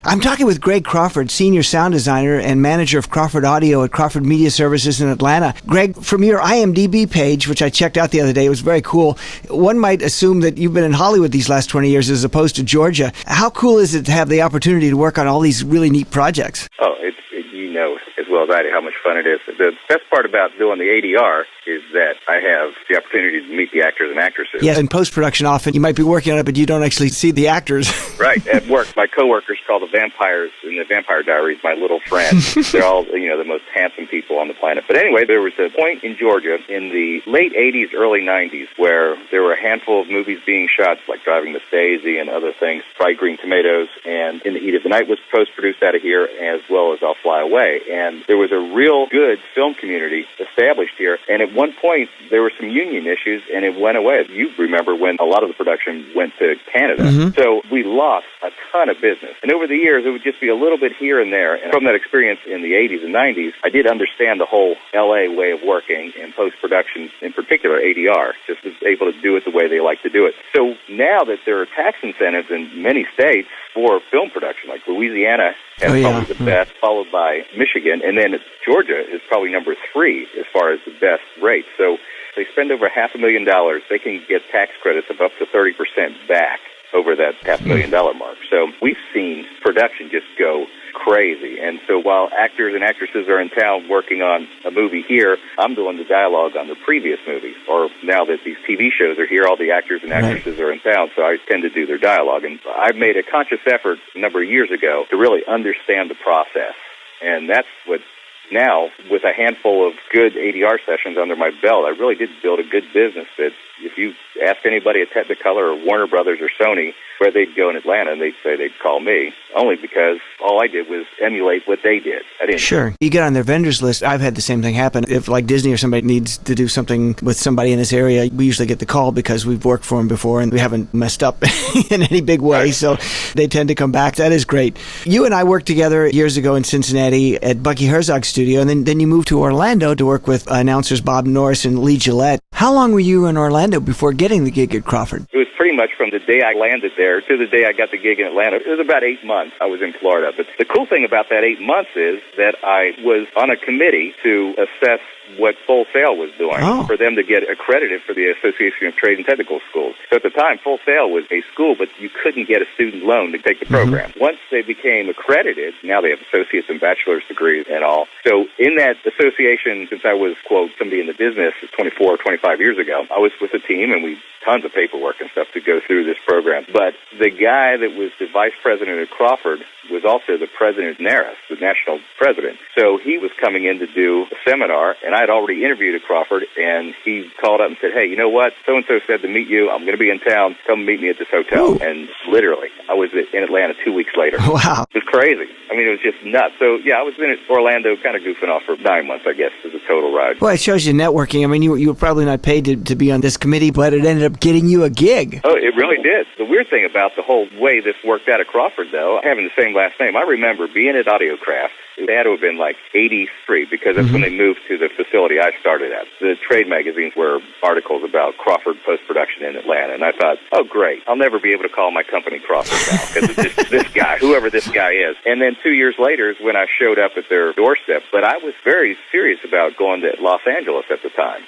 I'm talking with Greg Crawford, Senior Sound Designer and Manager of Crawford Audio at Crawford Media Services in Atlanta. Greg, from your IMDb page, which I checked out the other day, it was very cool. One might assume that you've been in Hollywood these last 20 years as opposed to Georgia. How cool is it to have the opportunity to work on all these really neat projects? Oh, you know as well as I do how much fun it is. The best part about doing the ADR is that I have the opportunity to meet the actors and actresses. Yes, in post-production often you might be working on it, but you don't actually see the actors. Right. At work, my coworkers call the vampires in the Vampire Diaries my little friends. They're all, the most handsome people on the planet. But anyway, there was a point in Georgia in the late 80s, early 90s, where there were a handful of movies being shot, like Driving Miss Daisy and other things, Fried Green Tomatoes, and In the Heat of the Night was post-produced out of here, as well as I'll Fly Away. And there was a real good film community established here. And at one point, there were some union issues, and it went away. You remember when a lot of the production went to Canada. Mm-hmm. So we lost a ton of business. And over the years, it would just be a little bit here and there. And from that experience in the 80s and 90s, I did understand the whole L.A. way of working, and post-production, in particular ADR, just was able to do it the way they like to do it. So now that there are tax incentives in many states for film production, like Louisiana has probably the best, followed by Michigan, and then Georgia is probably number 3 as far as the best rate. So they spend over $500,000, they can get tax credits of up to 30% back over that $500,000 mark. So we've seen production just go crazy. And so while actors and actresses are in town working on a movie here, I'm doing the dialogue on the previous movie. Or now that these TV shows are here, all the actors and actresses are in town, so I tend to do their dialogue. And I've made a conscious effort a number of years ago to really understand the process. And that's what now, with a handful of good ADR sessions under my belt, I really did build a good business that if you ask anybody at Technicolor or Warner Brothers or Sony where they'd go in Atlanta, and they'd say they'd call me, only because all I did was emulate what they did. I didn't. Sure. You get on their vendors list. I've had the same thing happen. If like Disney or somebody needs to do something with somebody in this area, we usually get the call because we've worked for them before and we haven't messed up in any big way. Right. So they tend to come back. That is great. You and I worked together years ago in Cincinnati at Bucky Herzog's studio, and then you moved to Orlando to work with announcers Bob Norris and Lee Gillette. How long were you in Orlando before getting the gig at Crawford? It was pretty much from the day I landed there to the day I got the gig in Atlanta. It was about 8 months I was in Florida. But the cool thing about that 8 months is that I was on a committee to assess what Full Sail was doing for them to get accredited for the Association of Trade and Technical Schools. So at the time, Full Sail was a school, but you couldn't get a student loan to take the program. Mm-hmm. Once they became accredited, now they have associate's and bachelor's degrees and all. So in that association, since I was, quote, somebody in the business 24 or 25 years ago, I was with a team and we tons of paperwork and stuff to go through this program. But the guy that was the vice president at Crawford was also the president of NARIS, the national president. So he was coming in to do a seminar, and I had already interviewed at Crawford, and he called up and said, hey, you know what? So-and-so said to meet you. I'm going to be in town. Come meet me at this hotel. Ooh. And literally, I was in Atlanta 2 weeks later. Wow. It was crazy. I mean, it was just nuts. So, yeah, I was in Orlando kind of goofing off for 9 months, I guess, as a total ride. Well, it shows you networking. I mean, you were probably not paid to be on this committee, but it ended up getting you a gig. Oh, it really did. The weird thing about the whole way this worked out at Crawford, though, having the same last name, I remember being at Audiocraft. It had to have been like 83, because that's when they moved to the facility I started at. The trade magazines were articles about Crawford post-production in Atlanta, and I thought, oh, great. I'll never be able to call my company Crawford now, because it's just this guy, whoever this guy is. And then 2 years later is when I showed up at their doorstep, but I was very serious about going to Los Angeles at the time.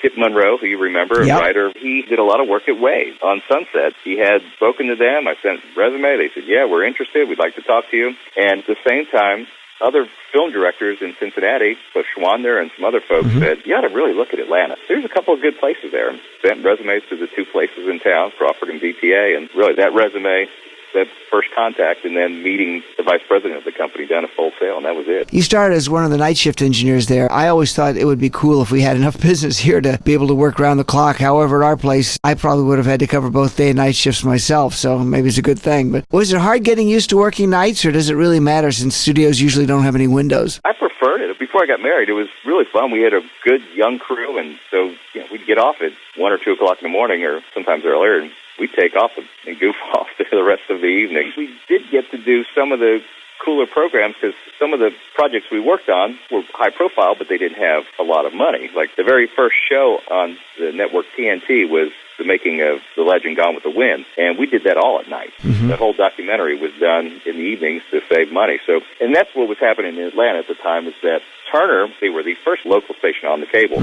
Kip Monroe, who you remember, a writer, he did a lot of work at Wave on Sunset. He had spoken to them. I sent a resume. They said, yeah, we're interested. We'd like to talk to you. And at the same time, other film directors in Cincinnati, Cliff Schwander and some other folks said, you ought to really look at Atlanta. There's a couple of good places there. Sent resumes to the 2 places in town, Crawford and BTA, and really that resume, that first contact, and then meeting the vice president of the company down at Full Sail, and that was it. You started as one of the night shift engineers there. I always thought it would be cool if we had enough business here to be able to work around the clock. However, at our place, I probably would have had to cover both day and night shifts myself, so maybe it's a good thing. But was it hard getting used to working nights, or does it really matter since studios usually don't have any windows? I preferred it. Before I got married, it was really fun. We had a good young crew, and so we'd get off at 1 or 2 o'clock in the morning, or sometimes earlier, and we'd take off and goof off for the rest of the evening. We did get to do some of the cooler programs because some of the projects we worked on were high profile, but they didn't have a lot of money. Like the very first show on the network TNT was the making of The Legend Gone with the Wind. And we did that all at night. The whole documentary was done in the evenings to save money. So, and that's what was happening in Atlanta at the time, is that Turner, they were the first local station on the cable,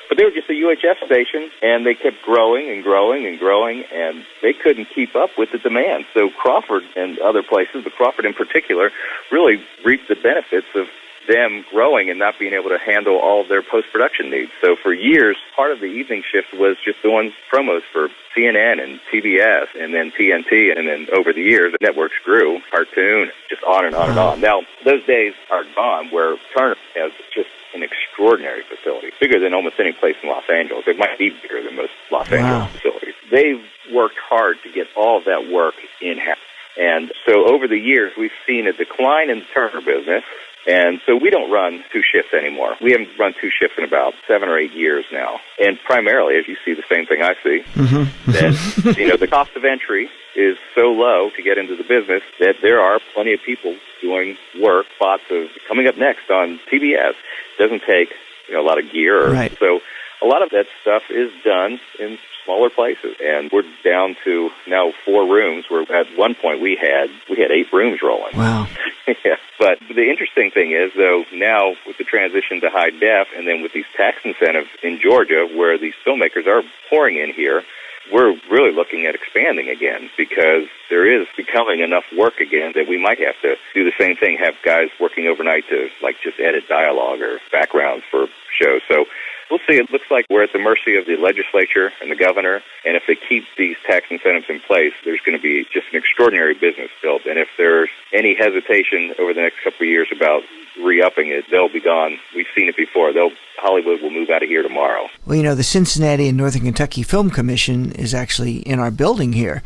but they were just a UHF station, and they kept growing and growing and growing, and they couldn't keep up with the demand. So Crawford and other places, but Crawford in particular, really reaped the benefits of them growing and not being able to handle all of their post-production needs. So for years, part of the evening shift was just doing promos for CNN and TBS and then TNT, and then over the years, the networks grew, Cartoon, just on and on and on. Now, those days are gone where Turner has just an extraordinary facility, bigger than almost any place in Los Angeles. It might be bigger than most Los Angeles facilities. They've worked hard to get all of that work in-house. And so over the years, we've seen a decline in the Turner business. And so we don't run two shifts anymore. We haven't run two shifts in about 7 or 8 years now. And primarily, as you see the same thing I see, that, the cost of entry is so low to get into the business that there are plenty of people doing work, spots of coming up next on TBS. Doesn't take, a lot of gear. Right. So a lot of that stuff is done in smaller places, and we're down to now 4 rooms, where at one point we had 8 rooms rolling. Wow. Yeah. But the interesting thing is, though, now with the transition to high def, and then with these tax incentives in Georgia, where these filmmakers are pouring in here, we're really looking at expanding again, because there is becoming enough work again that we might have to do the same thing, have guys working overnight to just edit dialogue or backgrounds for shows. So we'll see. It looks like we're at the mercy of the legislature and the governor, and if they keep these tax incentives in place, there's going to be just an extraordinary business built. And if there's any hesitation over the next couple of years about re-upping it, they'll be gone. We've seen it before. Hollywood will move out of here tomorrow. Well, the Cincinnati and Northern Kentucky Film Commission is actually in our building here,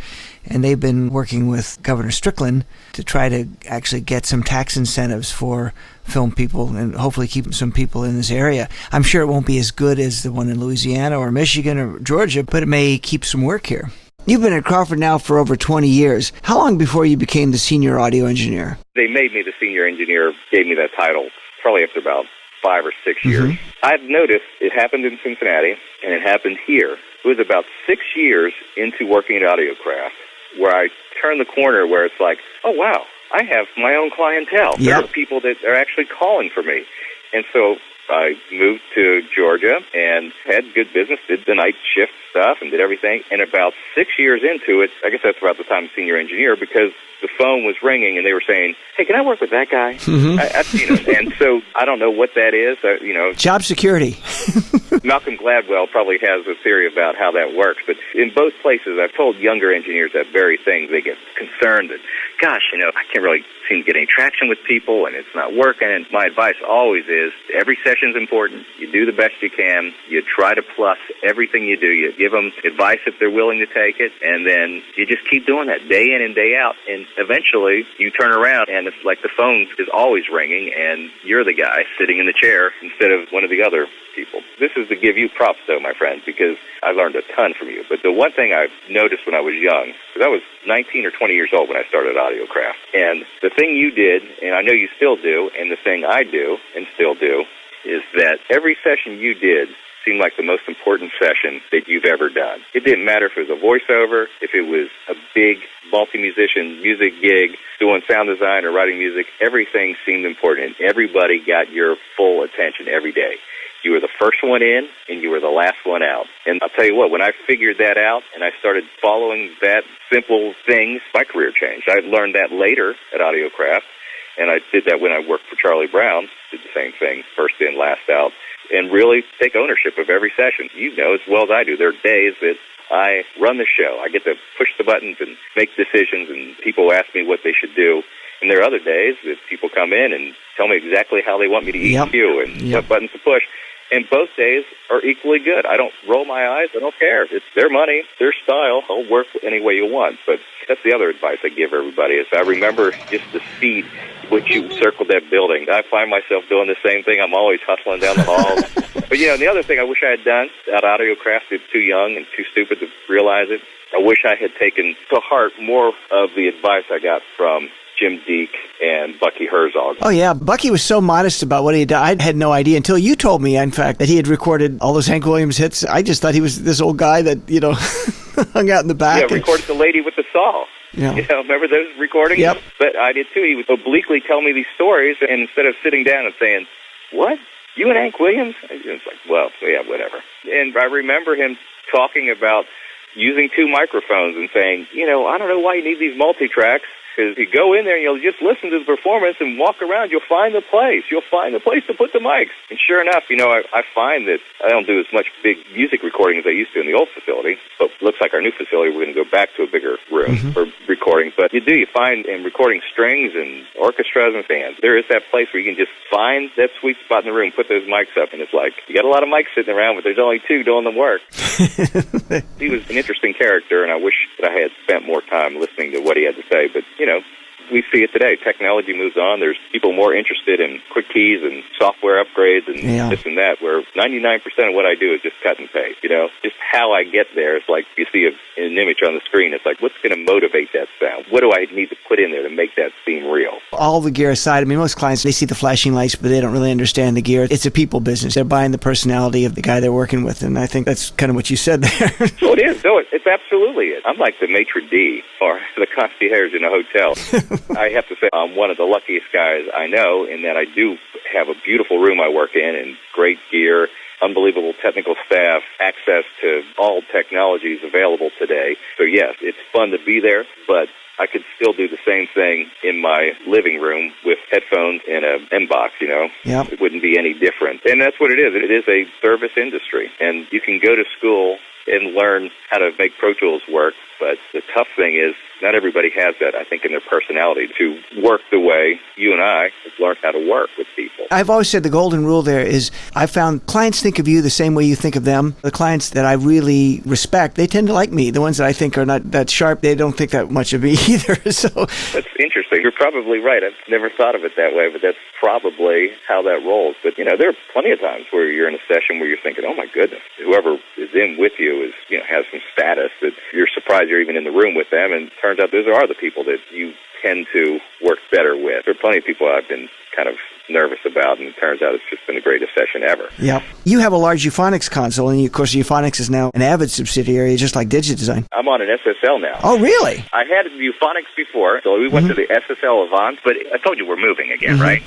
and they've been working with Governor Strickland to try to actually get some tax incentives for film people and hopefully keep some people in this area. I'm sure it won't be as good as the one in Louisiana or Michigan or Georgia, but it may keep some work here. You've been at Crawford now for over 20 years. How long before you became the senior audio engineer? They made me the senior engineer, gave me that title, probably after about 5 or 6 years. I've noticed it happened in Cincinnati, and it happened here. It was about 6 years into working at Audiocraft where I turned the corner where it's like, oh, wow, I have my own clientele. Yep. There are people that are actually calling for me. And so I moved to Georgia and had good business, did the night shift stuff and did everything. And about 6 years into it, I guess that's about the time I'm senior engineer, because the phone was ringing and they were saying, hey, can I work with that guy? And so I don't know what that is. Job security. Malcolm Gladwell probably has a theory about how that works. But in both places, I've told younger engineers that very thing. They get concerned that, gosh, I can't really seem to get any traction with people and it's not working. And my advice always is every session's important. You do the best you can. You try to plus everything you do. You give them advice if they're willing to take it. And then you just keep doing that day in and day out. And eventually you turn around and it's like the phone is always ringing and you're the guy sitting in the chair instead of one of the other people. This is to give you props, though, my friend, because I learned a ton from you. But the one thing I noticed when I was young, because I was 19 or 20 years old when I started Audiocraft, and the thing you did, and I know you still do, and the thing I do and still do, is that every session you did seemed like the most important session that you've ever done. It didn't matter if it was a voiceover, if it was a big multi-musician music gig, doing sound design or writing music, everything seemed important. Everybody got your full attention every day. You were the first one in, and you were the last one out. And I'll tell you what, when I figured that out and I started following that simple thing, my career changed. I learned that later at Audiocraft, and I did that when I worked for Charlie Brown, did the same thing, first in, last out, and really take ownership of every session. You know as well as I do, there are days that I run the show. I get to push the buttons and make decisions, and people ask me what they should do. And there are other days that people come in and tell me exactly how they want me to EQ and what buttons to push. And both days are equally good. I don't roll my eyes. I don't care. It's their money, their style. I'll work any way you want. But that's the other advice I give everybody is I remember just the speed which you circled that building. I find myself doing the same thing. I'm always hustling down the halls. But, and the other thing I wish I had done at Audiocraft, it's too young and too stupid to realize it. I wish I had taken to heart more of the advice I got from Jim Deek and Bucky Herzog. Oh, yeah. Bucky was so modest about what he had done. I had no idea until you told me, in fact, that he had recorded all those Hank Williams hits. I just thought he was this old guy that, hung out in the back. Yeah, recorded the lady with the saw. Yeah. Remember those recordings? Yep. But I did too. He would obliquely tell me these stories, and instead of sitting down and saying, "What? You and Hank Williams?" It's like, well, yeah, whatever. And I remember him talking about using 2 microphones and saying, I don't know why you need these multi-tracks. Because you go in there and you'll just listen to the performance and walk around, you'll find the place. You'll find the place to put the mics. And sure enough, I find that I don't do as much big music recording as I used to in the old facility. But it looks like our new facility, we're going to go back to a bigger room for recording. But you find in recording strings and orchestras and bands, there is that place where you can just find that sweet spot in the room, put those mics up, and it's like, you got a lot of mics sitting around, but there's only 2 doing the work. He was an interesting character, and I wish that I had spent more time listening to what he had to say. But, we see it today. Technology moves on. There's people more interested in quick keys and software upgrades and this and that, where 99% of what I do is just cut and paste. Just how I get there. It's like you see an image on the screen. It's like, what's going to motivate that sound? What do I need to put in there to make that seem real? All the gear aside, I mean, most clients, they see the flashing lights, but they don't really understand the gear. It's a people business. They're buying the personality of the guy they're working with, and I think that's kind of what you said there. Oh, it is. No, it's absolutely it. I'm like the maitre d' or the concierge in a hotel. I have to say I'm one of the luckiest guys I know in that I do have a beautiful room I work in and great gear, unbelievable technical staff, access to all technologies available today. So yes, it's fun to be there, but I could still do the same thing in my living room with headphones and an M-Box, Yep. It wouldn't be any different. And that's what it is. It is a service industry. And you can go to school and learn how to make Pro Tools work, but the tough thing is not everybody has that, I think, in their personality to work the way you and I have learned how to work with people. I've always said the golden rule there is I found clients think of you the same way you think of them. The clients that I really respect, they tend to like me. The ones that I think are not that sharp, they don't think that much of me either. So that's interesting. You're probably right. I've never thought of it that way, but that's probably how that rolls. But, there are plenty of times where you're in a session where you're thinking, oh, my goodness, whoever is in with you is, has some status that you're surprised you're even in the room with them, and it turns out those are the people that you tend to work better with. There are plenty of people I've been kind of nervous about, and it turns out it's just been the greatest session ever. Yep. You have a large Euphonics console, and of course Euphonics is now an Avid subsidiary, just like DigiDesign. I'm on an SSL now. Oh, really? I had Euphonics before, so we went to the SSL Avant, but I told you we're moving again, right?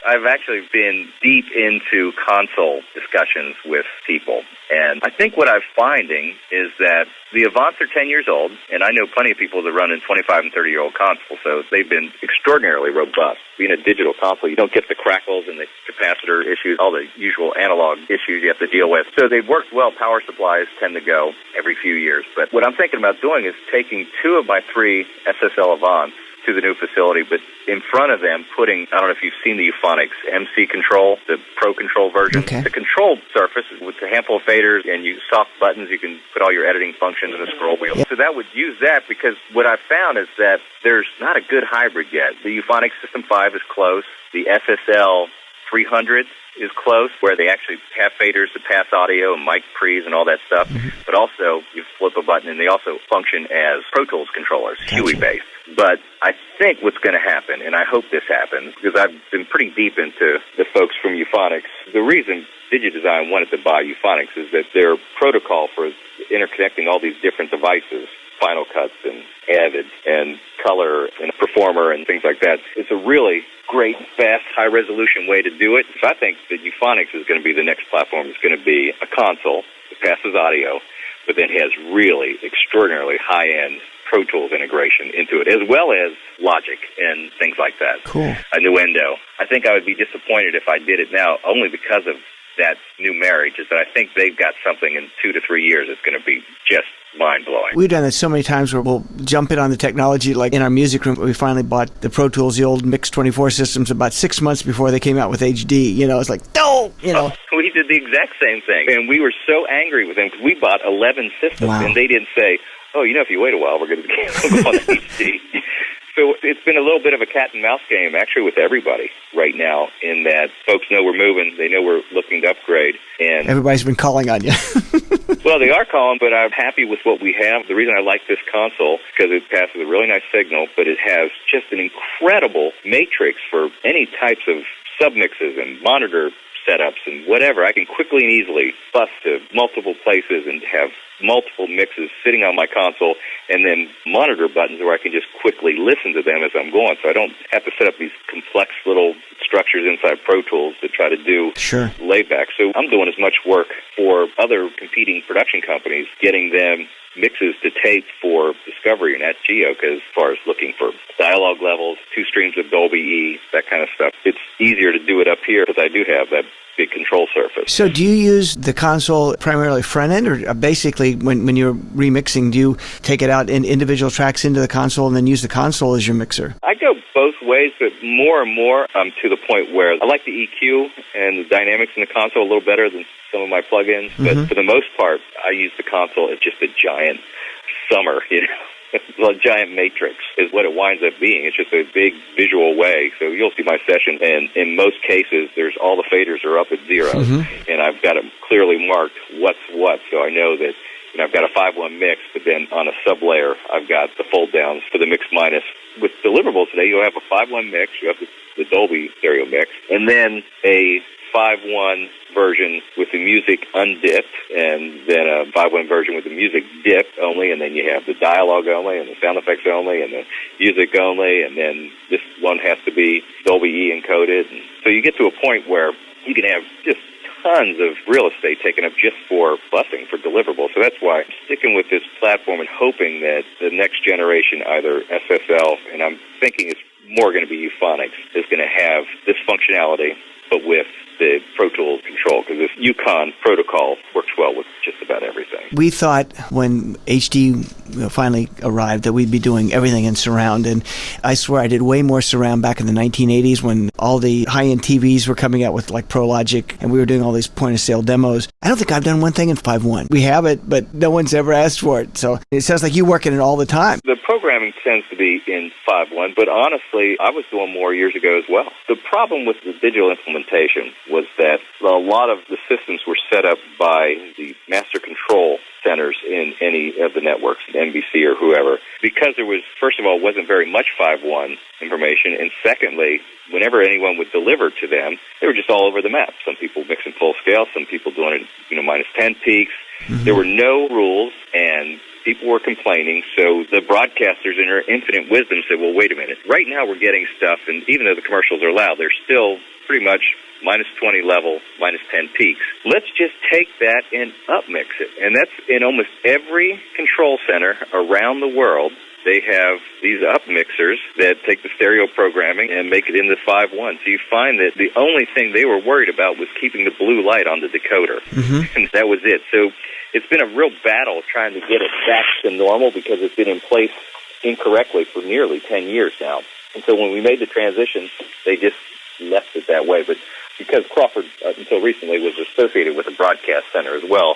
I've actually been deep into console discussions with people, and I think what I'm finding is that the Avants are 10 years old, and I know plenty of people that run in 25 and 30-year-old consoles, so they've been extraordinarily robust. Being a digital console, you don't get the crackles and the capacitor issues, all the usual analog issues you have to deal with. So they've worked well. Power supplies tend to go every few years. But what I'm thinking about doing is taking 2 of my 3 SSL Avants to the new facility, but in front of them putting, I don't know if you've seen the Euphonics MC Control, the Pro Control version. Okay. The control surface with a handful of faders and soft buttons, you can put all your editing functions in the scroll wheel. Yep. So that would use that, because what I've found is that there's not a good hybrid yet. The Euphonics System 5 is close. The SSL 300 is close, where they actually have faders to pass audio and mic pre's and all that stuff. But also, you flip a button, and they also function as Pro Tools controllers, HUI-based. But I think what's going to happen, and I hope this happens, because I've been pretty deep into the folks from Euphonics. The reason DigiDesign wanted to buy Euphonics is that their protocol for interconnecting all these different devices, Final Cuts and Avid and Color and Performer and things like that, it's a really great, fast, high-resolution way to do it. So I think that Euphonics is going to be the next platform. It's going to be a console that passes audio, but then has really extraordinarily high-end Pro Tools integration into it, as well as Logic and things like that. Cool. A Nuendo. I think I would be disappointed if I did it now, only because of that new marriage, is that I think they've got something in 2 to 3 years that's going to be just mind-blowing. We've done that so many times where we'll jump in on the technology, like in our music room, we finally bought the Pro Tools, the old Mix 24 systems, about 6 months before they came out with HD. It's like, no! We did the exact same thing, and we were so angry with them because we bought 11 systems, and they didn't say, oh, if you wait a while, we're going to go on HD. So it's been a little bit of a cat and mouse game, actually, with everybody right now, in that folks know we're moving, they know we're looking to upgrade, and everybody's been calling on you. Well, they are calling, but I'm happy with what we have. The reason I like this console is because it passes a really nice signal, but it has just an incredible matrix for any types of submixes and monitor setups and whatever. I can quickly and easily bus to multiple places and have multiple mixes sitting on my console, and then monitor buttons where I can just quickly listen to them as I'm going. So I don't have to set up these complex little structures inside Pro Tools to try to do layback. So I'm doing as much work for other competing production companies, getting them mixes to tape for Discovery and Nat Geo, because as far as looking for dialogue levels, 2 streams of Dolby E, that kind of stuff, it's easier to do it up here because I do have that big control surface. So do you use the console primarily front end, or basically when you're remixing, do you take it out in individual tracks into the console and then use the console as your mixer? I go both ways, but more and more I'm to the point where I like the EQ and the dynamics in the console a little better than some of my plugins, but for the most part, I use the console as just a giant summer, a giant matrix is what it winds up being. It's just a big visual way. So you'll see my session, and in most cases, there's all the faders are up at 0, and I've got them clearly marked what's what, so I know that I've got a 5-1 mix, but then on a sub-layer, I've got the fold-downs for the mix minus. With deliverables today, you'll have a 5-1 mix, you have the Dolby stereo mix, and then a 5-1 version with the music undipped, and then a 5-1 version with the music dipped only, and then you have the dialogue only, and the sound effects only, and the music only, and then this one has to be Dolby E encoded. And so you get to a point where you can have just tons of real estate taken up just for busing, for deliverables. So that's why I'm sticking with this platform and hoping that the next generation, either SSL, and I'm thinking it's more going to be Euphonics, is going to have this functionality, but with the Pro Tools control, because this Yukon protocol works well with just about everything. We thought when HD finally arrived that we'd be doing everything in surround, and I swear I did way more surround back in the 1980s when all the high-end TVs were coming out with like ProLogic, and we were doing all these point-of-sale demos. I don't think I've done one thing in 5.1. We have it, but no one's ever asked for it, so it sounds like you work in it all the time. The programming tends to be in 5.1, but honestly, I was doing more years ago as well. The problem with the digital implementation was that a lot of the systems were set up by the master control centers in any of the networks, NBC or whoever, because there was, first of all, wasn't very much 5.1 information, and secondly, whenever anyone would deliver to them, they were just all over the map. Some people mixing full scale, some people doing it, minus 10 peaks. There were no rules, and people were complaining, so the broadcasters in their infinite wisdom said, well, wait a minute. Right now we're getting stuff, and even though the commercials are loud, they're still pretty much minus 20 level, minus 10 peaks. Let's just take that and upmix it. And that's in almost every control center around the world. They have these upmixers that take the stereo programming and make it into 5.1. So you find that the only thing they were worried about was keeping the blue light on the decoder. And that was it. So it's been a real battle trying to get it back to normal because it's been in place incorrectly for nearly 10 years now. And so when we made the transition, they just left it that way. But because Crawford, until recently, was associated with a broadcast center as well,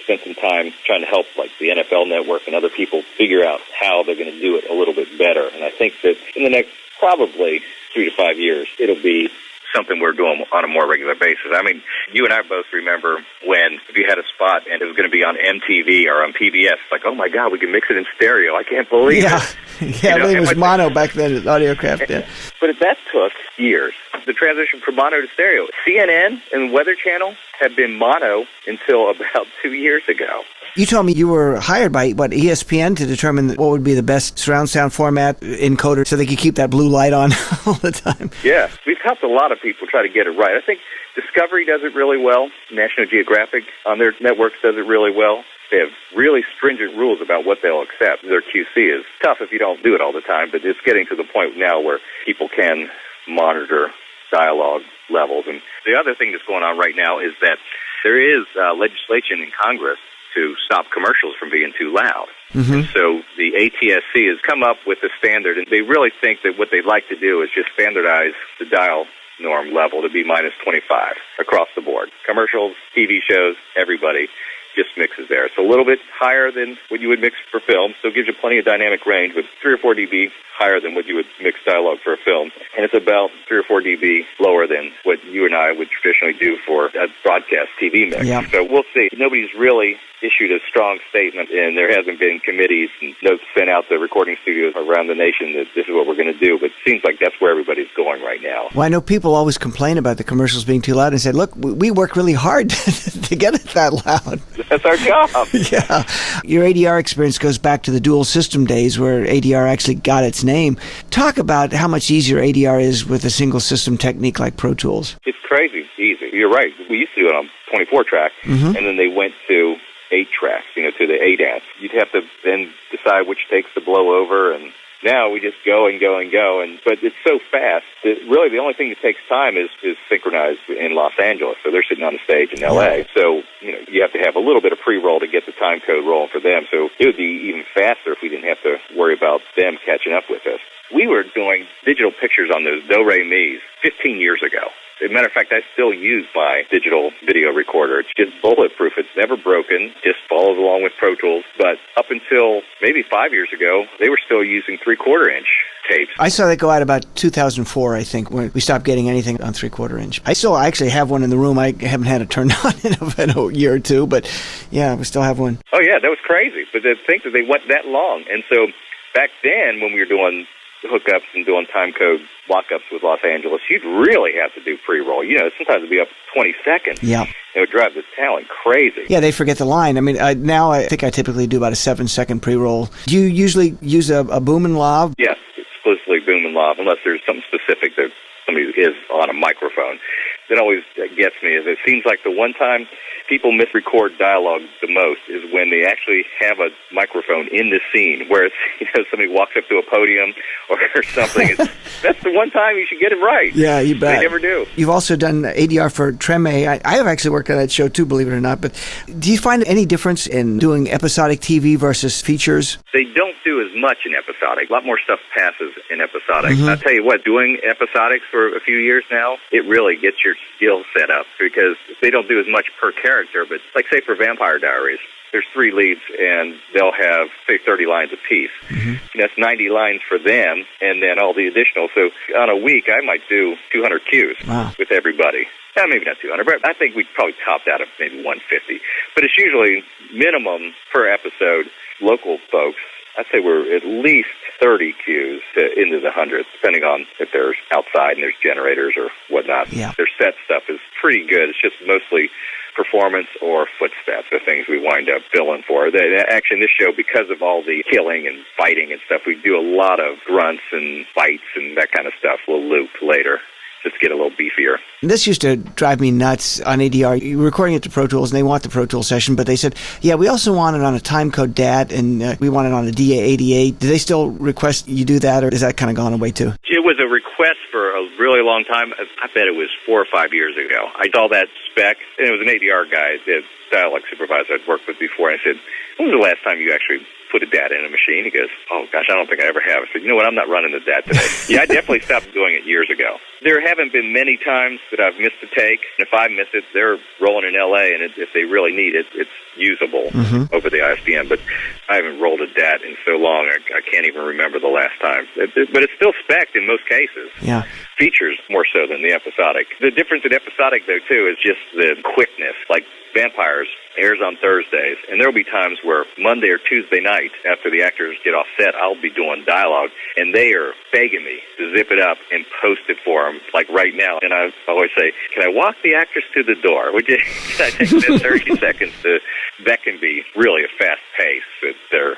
spent some time trying to help like the NFL Network and other people figure out how they're going to do it a little bit better. And I think that in the next probably 3 to 5 years, it'll be something we're doing on a more regular basis. I mean, you and I both remember when if you had a spot and it was going to be on MTV or on PBS, it's like, oh my God, we can mix it in stereo. I can't believe it. Yeah, everything was mono back then at Audiocraft. Yeah. But that took years. The transition from mono to stereo. CNN and Weather Channel had been mono until about 2 years ago. You told me you were hired by, ESPN to determine what would be the best surround sound format encoder so they could keep that blue light on all the time. Yeah, we've helped a lot of people try to get it right. I think Discovery does it really well. National Geographic on their networks does it really well. They have really stringent rules about what they'll accept. Their QC is tough if you don't do it all the time, but it's getting to the point now where people can monitor dialogue levels. And the other thing that's going on right now is that there is legislation in Congress to stop commercials from being too loud. And so the ATSC has come up with a standard, and they really think that what they'd like to do is just standardize the dial norm level to be minus 25 across the board. Commercials, TV shows, everybody. just mixes there. It's a little bit higher than what you would mix for film, so it gives you plenty of dynamic range, but 3 or 4 dB higher than what you would mix dialogue for a film. And it's about 3 or 4 dB lower than what you and I would traditionally do for a broadcast TV mix. Yeah. So we'll see. Nobody's really issued a strong statement, and there hasn't been committees and notes sent out to recording studios around the nation that this is what we're going to do, but it seems like that's where everybody's going right now. Well, I know people always complain about the commercials being too loud and say, look, we work really hard to get it that loud. That's our job. Yeah. Your ADR experience goes back to the dual system days where ADR actually got its name. Talk about how much easier ADR is with a single system technique like Pro Tools. It's crazy easy. You're right. We used to do it on 24 track, and then they went to 8 tracks, to the 8 amps. You'd have to then decide which takes to blow over, and now we just go and go and go. But it's so fast that really the only thing that takes time is synchronized in Los Angeles. So they're sitting on a stage in L.A. Yeah. So, you have to have a little bit of pre-roll to get the time code rolling for them. So it would be even faster if we didn't have to worry about them catching up with us. We were doing digital pictures on those Do-Re-Mi's 15 years ago. As a matter of fact, I still use my digital video recorder. It's just bulletproof. It's never broken. Just follows along with Pro Tools. But up until maybe 5 years ago, they were still using 3/4 inch tapes. I saw that go out about 2004, I think, when we stopped getting anything on 3/4 inch. I actually have one in the room. I haven't had it turned on in a year or two, but yeah, we still have one. Oh, yeah, that was crazy. But to think that they went that long. And so back then, when we were doing hookups and doing time code walk-ups with Los Angeles, you'd really have to do pre-roll. Sometimes it'd be up 20 seconds. Yeah. It would drive the talent crazy. Yeah, they forget the line. I mean, now I think I typically do about a 7-second pre-roll. Do you usually use a boom and lav? Yes, exclusively boom and lav, unless there's something specific that somebody is on a microphone. That always gets me is it seems like the one time people misrecord dialogue the most is when they actually have a microphone in the scene, where it's, somebody walks up to a podium or something. That's the one time you should get it right. Yeah, you bet. They never do. You've also done ADR for Treme. I have actually worked on that show too, believe it or not. But do you find any difference in doing episodic TV versus features? They don't do as much in episodic. A lot more stuff passes in episodic. I'll tell you what, doing episodics for a few years now, it really gets your skill set up because they don't do as much per character. But like, say, for Vampire Diaries, there's 3 leads, and they'll have, say, 30 lines apiece. That's 90 lines for them, and then all the additional. So on a week, I might do 200 cues with everybody. Maybe not 200, but I think we'd probably top that at maybe 150. But it's usually minimum per episode. Local folks, I'd say we're at least 30 cues into the hundreds, depending on if they're outside and there's generators or whatnot. Yeah. Their set stuff is pretty good. It's just mostly performance or footsteps, the things we wind up billing for. Actually, in this show, because of all the killing and fighting and stuff, we do a lot of grunts and bites and that kind of stuff. We'll loop later just to get a little beefier. This used to drive me nuts on ADR. You're recording it to Pro Tools, and they want the Pro Tools session, but they said, yeah, we also want it on a timecode DAT, and we want it on a DA88. Do they still request you do that, or is that kind of gone away too? It was a request for a really long time. I bet it was 4 or 5 years ago. I saw that spec, and it was an ADR guy, the dialogue supervisor I'd worked with before, and I said, when was the last time you actually put a DAT in a machine? He goes, oh gosh, I don't think I ever have. I said, you know what, I'm not running the DAT today. Yeah, I definitely stopped doing it years ago. There haven't been many times that I've missed a take. If I miss it, they're rolling in LA, and if they really need it, it's usable over the ISDN. But I haven't rolled a DAT in so long, I can't even remember the last time. But it's still spec'd in most cases. Yeah. Features more so than the episodic. The difference in episodic, though, too, is just the quickness. Like Vampires airs on Thursdays, and there will be times where Monday or Tuesday night, after the actors get off set, I'll be doing dialogue, and they are begging me to zip it up and post it for them, like right now. And I always say, can I walk the actors to the door? Would you? Can I take this 30 seconds to? That can be really a fast pace. That they're,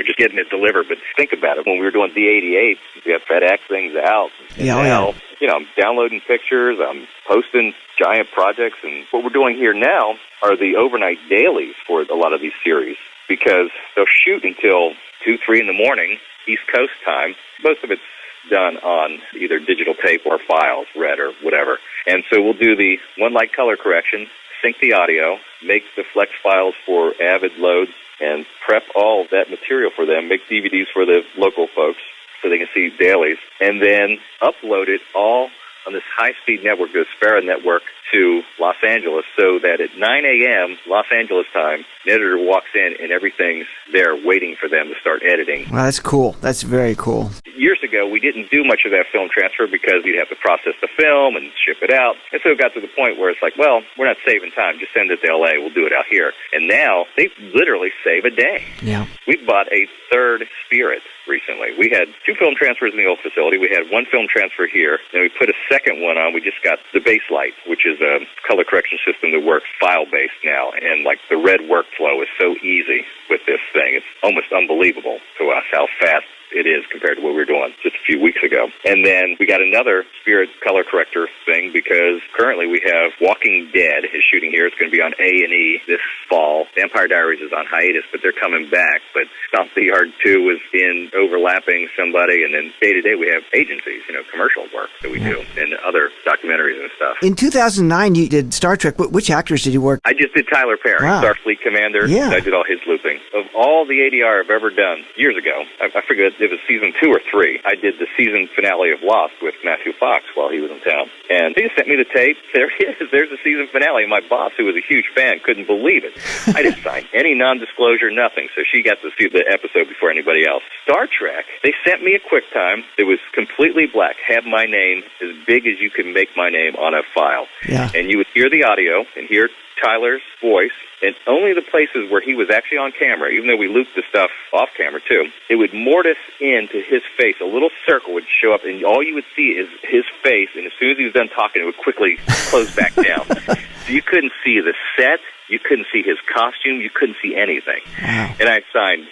just getting it delivered. But think about it. When we were doing D88, we got FedEx things out. Yeah. I'm downloading pictures, I'm posting giant projects, and what we're doing here now are the overnight dailies for a lot of these series, because they'll shoot until 2, 3 in the morning, East Coast time. Most of it's done on either digital tape or files, red or whatever. And so we'll do the one light color correction, sync the audio, make the flex files for Avid loads, and prep all of that material for them, make DVDs for the local folks, so they can see dailies, and then upload it all on this high-speed network, the Sparrow network, to Los Angeles so that at 9 a.m. Los Angeles time, the editor walks in and everything's there waiting for them to start editing. Wow, that's cool. That's very cool. Years ago, we didn't do much of that film transfer because you'd have to process the film and ship it out. And so it got to the point where it's like, well, we're not saving time. Just send it to L.A. We'll do it out here. And now they literally save a day. Yeah. We bought a third Spirit recently. We had 2 film transfers in the old facility. We had 1 film transfer here. Then we put a second one on. We just got the Baselight, which is a color correction system that works file-based now. And like the red workflow is so easy with this thing. It's almost unbelievable to us how fast it is compared to what we were doing just a few weeks ago. And then we got another Spirit color corrector thing because currently we have Walking Dead is shooting here. It's going to be on A&E this fall. Vampire Diaries is on hiatus, but they're coming back. But Stomp the Yard 2 is in overlapping somebody. And then day to day we have agencies, commercial work that we do and other documentaries and stuff. In 2009, you did Star Trek. Which actors did you work? I just did Tyler Perry, Wow. Starfleet Commander. Yeah. I did all his looping. Of all the ADR I've ever done years ago, I forget it was season 2 or 3. I did the season finale of Lost with Matthew Fox while he was in town. And he sent me the tape. There he is. There's the season finale. And my boss, who was a huge fan, couldn't believe it. I didn't sign any non-disclosure, nothing. So she got to see the episode before anybody else. Star Trek, they sent me a QuickTime that was completely black, had my name as big as you could make my name on a file. Yeah. And you would hear the audio and hear Tyler's voice, and only the places where he was actually on camera, even though we looped the stuff off camera too, it would mortise into his face. A little circle would show up, and all you would see is his face, and as soon as he was done talking, it would quickly close back down. So you couldn't see the set, you couldn't see his costume, you couldn't see anything. Wow. And I signed,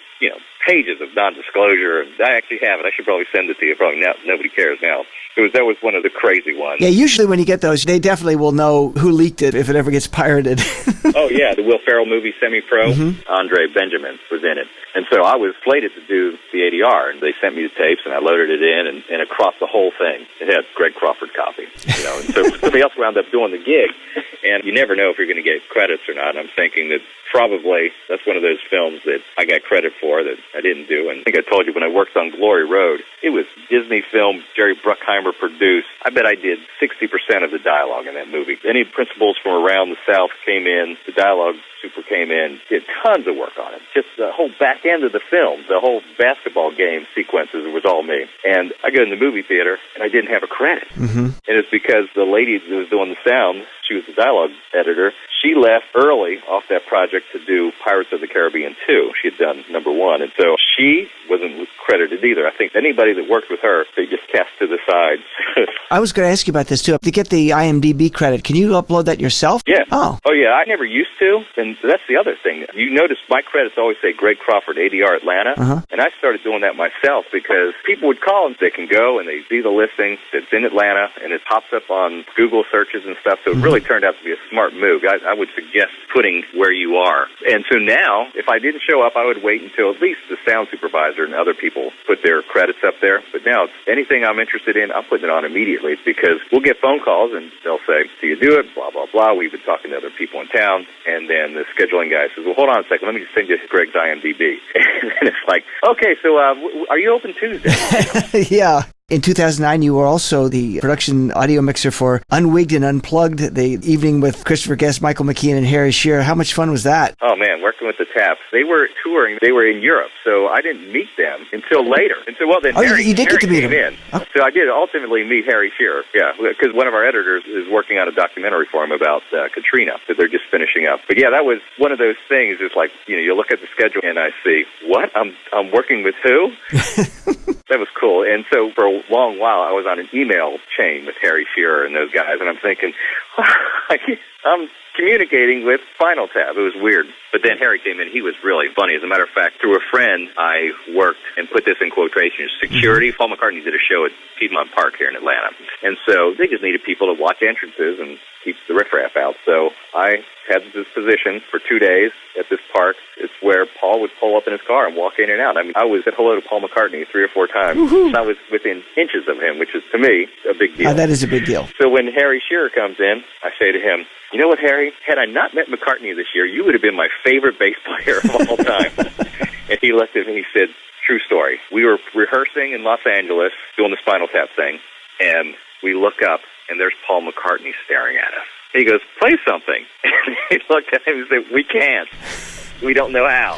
pages of non-disclosure. I actually have it. I should probably send it to you. Probably now, nobody cares now. That was one of the crazy ones. Yeah, usually when you get those, they definitely will know who leaked it if it ever gets pirated. Oh, yeah, the Will Ferrell movie, Semi-Pro. Mm-hmm. Andre Benjamin was in it. And so I was slated to do the ADR, and they sent me the tapes, and I loaded it in, and across the whole thing, it had Greg Crawford copy. And so somebody else wound up doing the gig, and you never know if you're going to get credits or not. And I'm thinking that probably that's one of those films that I got credit for that I didn't do. And I think I told you when I worked on Glory Road, it was Disney film, Jerry Bruckheimer produced. I bet I did 60% of the dialogue in that movie. Any principals from around the South came in, the dialogue super came in, did tons of work on it. Just the whole back end of the film, the whole basketball game sequences was all me. And I go in the movie theater, and I didn't have a credit. Mm-hmm. And it's because the lady that was doing the sound, she was the dialogue editor, she left early off that project to do Pirates of the Caribbean 2. She had done number 1. And so she wasn't credited either. I think anybody that worked with her, they just cast to the side. I was going to ask you about this, too. To get the IMDb credit, can you upload that yourself? Yeah. Oh, yeah, I never used to. And that's the other thing. You notice my credits always say Greg Crawford, ADR Atlanta. Uh-huh. And I started doing that myself because people would call and they can go and they see the listing that's in Atlanta and it pops up on Google searches and stuff. So it really turned out to be a smart move. I would suggest putting where you are. And so now, if I didn't show up, I would wait until at least the sound supervisor and other people put their credits up there. But now, anything I'm interested in, I'm putting it on immediately because we'll get phone calls and they'll say, do you do it? Blah, blah, blah. We've been talking to other people in town. And then the scheduling guy says, well, hold on a second. Let me just send you Greg's IMDb. And it's like, okay, so are you open Tuesday? yeah. In 2009, you were also the production audio mixer for Unwigged and Unplugged, the evening with Christopher Guest, Michael McKean, and Harry Shearer. How much fun was that? Oh, man, working with the Taps. They were touring. They were in Europe, so I didn't meet them until later. And so, well, then Harry, you did Harry get to meet came him. in. Oh. So I did ultimately meet Harry Shearer, yeah, because one of our editors is working on a documentary for him about Katrina that they're just finishing up. But, yeah, that was one of those things. It's like, you look at the schedule and I see, what? I'm working with who? That was cool. And so for a long while, I was on an email chain with Harry Shearer and those guys, and I'm thinking, I'm communicating with Final Tab. It was weird. But then Harry came in. He was really funny. As a matter of fact, through a friend, I worked, and put this in quotations, security. Paul McCartney did a show at Piedmont Park here in Atlanta. And so they just needed people to watch entrances and keep the riffraff out. So I had this position for 2 days at this park. It's where Paul would pull up in his car and walk in and out. I mean, I was said hello to Paul McCartney 3 or 4 times. Woohoo. I was within inches of him, which is, to me, a big deal. That is a big deal. So when Harry Shearer comes in, I say to him, you know what, Harry? Had I not met McCartney this year, you would have been my favorite bass player of all time. And he looked at me and he said, true story. We were rehearsing in Los Angeles, doing the Spinal Tap thing, and we look up, and there's Paul McCartney staring at us. He goes, play something. And he looked at him and said, we can't. We don't know how.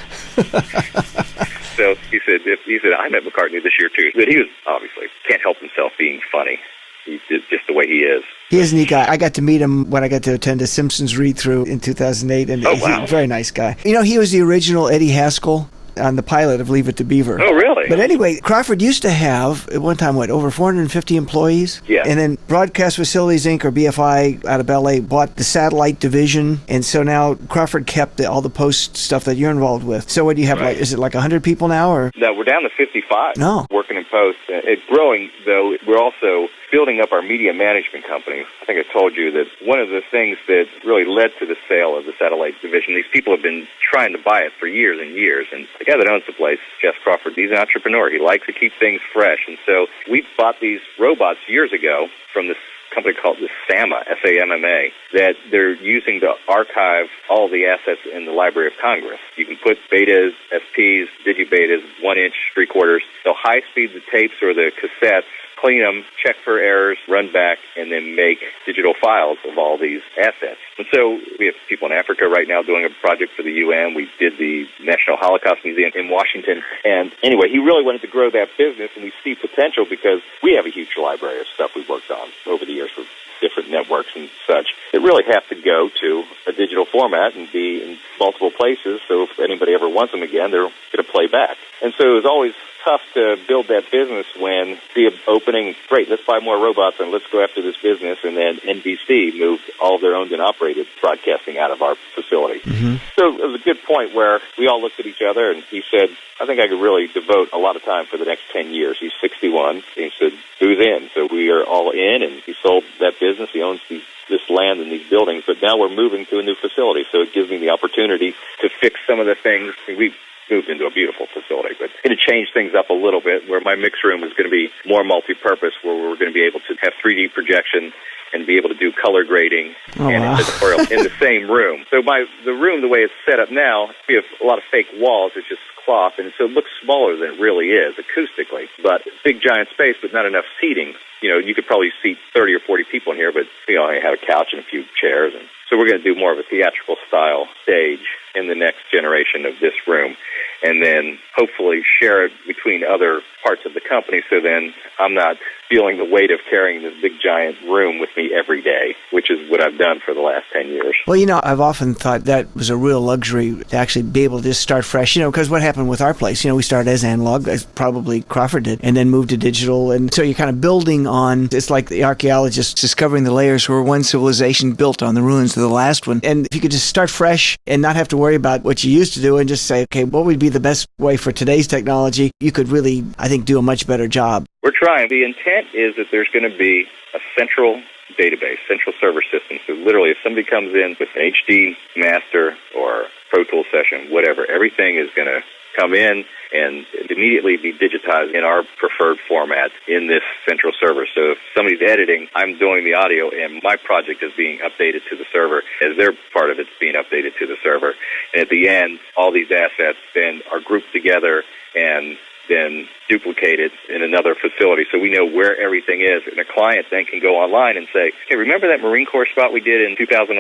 So he said, I met McCartney this year, too. But he was obviously can't help himself being funny. He's just the way he is. He is a neat guy. I got to meet him when I got to attend a Simpsons read-through in 2008. And oh, wow. He's a very nice guy. You know, he was the original Eddie Haskell on the pilot of Leave It to Beaver. Oh, really? But anyway, Crawford used to have, at one time, over 450 employees? Yeah. And then Broadcast Facilities, Inc., or BFI, out of LA, bought the satellite division. And so now Crawford kept all the post stuff that you're involved with. So what do you have, right. is it like 100 people now? Or No, we're down to 55. No. Working in post. It's growing, though. We're also building up our media management company. I think I told you that one of the things that really led to the sale of the satellite division, these people have been trying to buy it for years and years. And the guy that owns the place, Jeff Crawford, he's an entrepreneur. He likes to keep things fresh. And so we bought these robots years ago from this company called the SAMA, S-A-M-M-A, that they're using to archive all the assets in the Library of Congress. You can put betas, SPs, digibetas, 1-inch, 3/4. They'll high-speed the tapes or the cassettes, clean them, check for errors, run back, and then make digital files of all these assets. And so we have people in Africa right now doing a project for the UN. We did the National Holocaust Museum in Washington. And anyway, he really wanted to grow that business, and we see potential because we have a huge library of stuff we've worked on over the years with different networks and such. It really have to go to a digital format and be in multiple places, so if anybody ever wants them again, they're going to play back. And so it was always tough to build that business when the opening, great, let's buy more robots and let's go after this business. And then NBC moved all of their owned and operated broadcasting out of our facility. Mm-hmm. So it was a good point where we all looked at each other and he said, I think I could really devote a lot of time for the next 10 years. He's 61. And he said, who's in? So we are all in, and he sold that business. He owns this land and these buildings, but now we're moving to a new facility. So it gives me the opportunity to fix some of the things. We moved into a beautiful facility, but it's going to change things up a little bit where my mix room is going to be more multi-purpose, where we're going to be able to have 3D projection and be able to do color grading and editorial in the same room. So the room, the way it's set up now, we have a lot of fake walls. It's just cloth, and so it looks smaller than it really is acoustically. But big, giant space, but not enough seating. You know, you could probably seat 30 or 40 people in here, but we only have a couch and a few chairs. And so we're going to do more of a theatrical style stage in the next generation of this room, and then hopefully share it between other parts of the company, so then I'm not feeling the weight of carrying this big giant room with me every day, which is what I've done for the last 10 years. Well, you know, I've often thought that was a real luxury to actually be able to just start fresh, you know, because what happened with our place, you know, we started as analog, as probably Crawford did, and then moved to digital, and so you're kind of building on, it's like the archaeologists discovering the layers where one civilization built on the ruins of the last one. And if you could just start fresh and not have to worry about what you used to do and just say, okay, what would be the best way for today's technology, you could really, I think, do a much better job. We're trying. The intent is that there's going to be a central database, central server system. So literally, if somebody comes in with an HD master or Pro Tools session, whatever, everything is going to come in and immediately be digitized in our preferred format in this central server. So if somebody's editing, I'm doing the audio, and my project is being updated to the server as their part of it's being updated to the server. And at the end, all these assets then are grouped together and then duplicated in another facility, so we know where everything is. And a client then can go online and say, hey, remember that Marine Corps spot we did in 2011?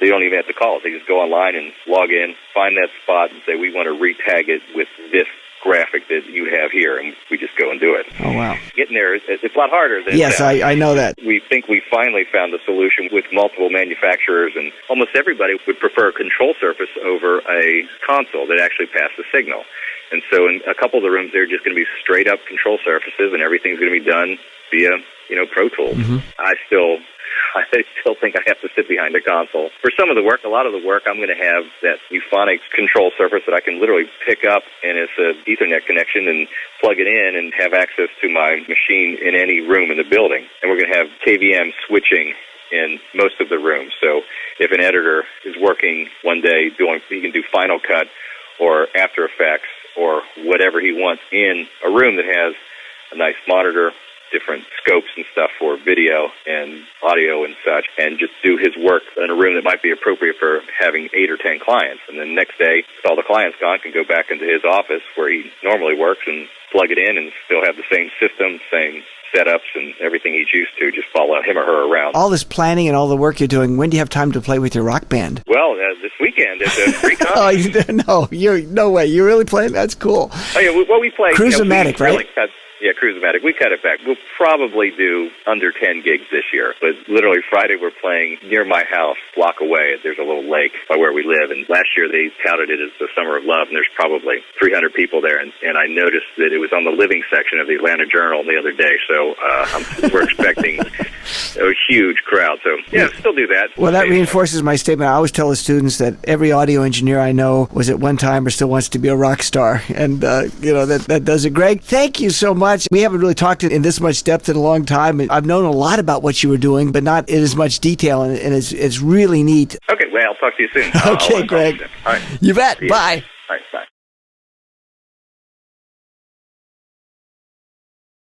They don't even have to call us. They just go online and log in, find that spot, and say, we want to re-tag it with this graphic that you have here, and we just go and do it. Oh, wow. Getting there, it's a lot harder than Yes, I know that. We think we finally found a solution with multiple manufacturers, and almost everybody would prefer a control surface over a console that actually passed the signal. And so in a couple of the rooms, they're just going to be straight-up control surfaces, and everything's going to be done via, Pro Tools. Mm-hmm. I still think I have to sit behind a console. For some of the work, a lot of the work, I'm going to have that euphonics control surface that I can literally pick up, and it's an Ethernet connection, and plug it in and have access to my machine in any room in the building. And we're going to have KVM switching in most of the rooms. So if an editor is working one day he can do Final Cut or After Effects or whatever he wants in a room that has a nice monitor, different scopes and stuff for video and audio and such, and just do his work in a room that might be appropriate for having 8 or 10 clients. And then the next day, with all the clients gone, can go back into his office where he normally works and plug it in and still have the same system, same setups and everything he's used to, just follow him or her around. All this planning and all the work you're doing, when do you have time to play with your rock band? Well, this weekend at the free concert. No way. You're really playing? That's cool. Oh, yeah, well, we play... Cruise-O-Matic, right? Yeah, Cruise-O-Matic. We cut it back. We'll probably do under 10 gigs this year. But literally Friday we're playing near my house, block away. There's a little lake by where we live. And last year they touted it as the Summer of Love, and there's probably 300 people there. And I noticed that it was on the living section of the Atlanta Journal the other day. So we're expecting a huge crowd. So, yeah, still do that. Well, that reinforces my statement. I always tell the students that every audio engineer I know was at one time or still wants to be a rock star. And, that does it. Greg, thank you so much. We haven't really talked in this much depth in a long time. I've known a lot about what you were doing, but not in as much detail, and it's really neat. Okay, well, I'll talk to you soon. Okay, Greg. All right. You bet. Bye.